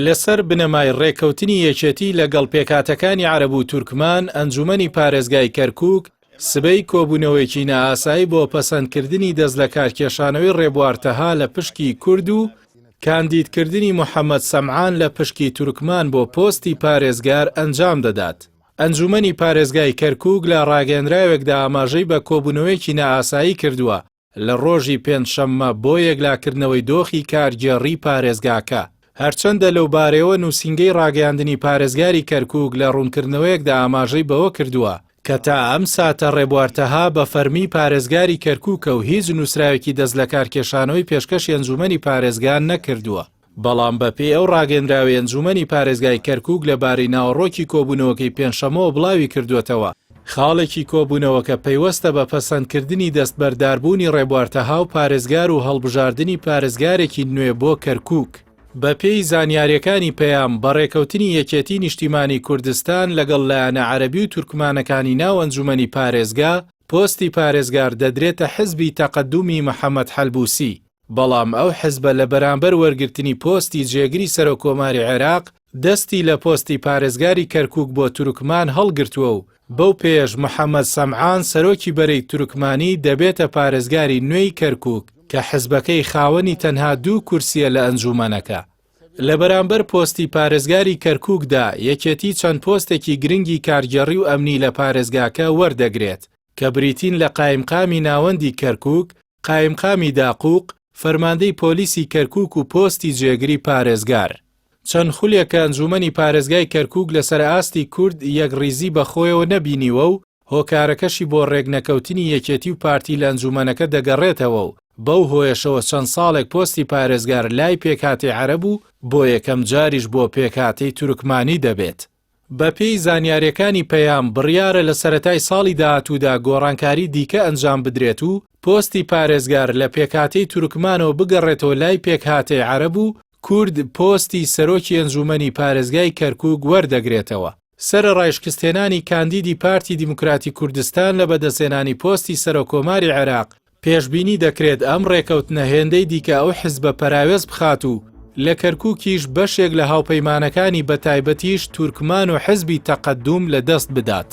لەسەر بنەمای ڕێکەوتنی یەکێتی لەگەڵ پێکهاتەکانی عەرەب و تورکمان ئەنجومەنی پارێزگای کەرکووک سبەی کۆبوونەوەیەکی نائاسایی بۆ پەسەندکردنی دەست لە کارکێشانەوەی ڕێبوارتەها لە پشکی کورد و کاندیدکردنی محەممەد سەمعان لە پشکی تورکمان بۆ پۆستی پارێزگار ئەنجام دەدات. ئەنجومەنی پارێزگای کەرکووک لە ڕاگەنراوێکدا ئاماژەی بە کۆبوونەوەیەکی نائاسایی کردووە لە ڕۆژی پێنجشەممە بۆ یەکلاکردنەوەی دۆخی کارگێڕی پارێزگاکە. هەرچەندە لەو بارەوە نووسینگەی ڕاگەیاندنی پارێزگاری کەرکووک لە ڕوونکردنەوەیەکدا ئاماژەی بەوە کردووە کە تا ئەم ساتە ڕێبوارتەها بە فەرمی پارێزگاری کەرکووکە و هیچ نووسراوێکی دەست لە کارکێشانەوەی پێشکەشی ئەنجومەنی پارێزگار نەکردووە. بەڵام بەپێی ئەو ڕاگەندراوی ئەنجومەنی پارێزگای کەرکووک لەبارەی ناوەڕۆکی کۆبوونەوەکەی پێنجشەممەوە بڵاوی کردوێتەوە. خاڵێکی کۆبوونەوەکە پەیوەستە بە پەسەندکردنی دەستبەرداربوونی ڕێبوارتەها و پارێزگار و هەڵبژاردننی پارێزگارێکی نوێ بۆ کەرکووک. بە پێی زانیاریەکانی پەیام بەڕێکەوتنی یەکێتی نیشتیمانی کوردستان لەگەڵ لایەنە عەرەبی و تورکمانەکانی ناو ئەنجومەنی پارێزگا پۆستی پارێزگار دەدرێتە حزبی تەقەدومی محەممەد حەلبووسی. بەڵام ئەو حزبە لە بەرامبەر وەرگرتنی پۆستی جێگری سەرۆکۆماری عێراق دەستی لە پۆستی پارێزگاری کەرکووک بۆ تورکمان هەڵگرتووە و بەو پێش محەممەد سەمعان سەرۆکی بەرەی تورکمانی دەبێتە پارێزگاری نوێی کەرکووک کە حزبەکەی خاوەنی تەنها 2 کورسیە لە ئەنجومەنەکە. لە بەرامبەر پۆستی پارێزگاری کەرکووکدا یەکێتی چەند پۆستێکی گرنگی کارگێڕی و ئەمنی لە پارێزگاکە وەردەگرێت کە بریتین لە قایمقامی ناوەندی کەرکووک، قایمقامی داقووق، فەرماندەی پۆلیسی کەرکووک و پۆستی جێگری پارێزگار. چەند خولێکە ئەنجومەنی پارێزگای کەرکووک لەسەر ئاستی کورد یەکڕیزی بەخۆیەوە نەبینیوە و هۆکارەکەشی بۆ ڕێگنەکەوتنی یەکێتی و پارتی لە ئەنجومەنەکە دەگەڕێتەوە و بەو هۆیشەوە چەند ساڵێک پۆستی پارێزگار لای پێکهاتی عەرەب و بۆ یەکەم جاریش بۆ پێکهاتەی تورکمانی دەبێت. بەپێی زانیاریەکانی پەیام بڕیارە لە سەرەتای ساڵی داهاتوودا گۆڕانکاری دیکە ئەنجام بدرێت و پۆستی پارێزگار لە پێکهاتەی تورکمانەوە بگەڕێتەوە لای پێکهاتەی عەرەب و کورد پۆستی سەرۆکی ئەنجومەنی پارێزگای کەرکووک وەردەگرێتەوە. سەرڕایشکستێنانی کاندیدی پارتی دیموکراتی کوردستان لە بەدەستێنانی پۆستی سەرۆکۆماری عێراق پێشبینی دەکرێت ئەم ڕێکەوتنە هێندەی دیکە ئەو حزبە پەراوێز بخات و لە کەرکووکیش بەشێک لە هاوپەیمانەکانی بەتایبەتیش تورکمان و حزبی تەقەدوم لە دەست بدات.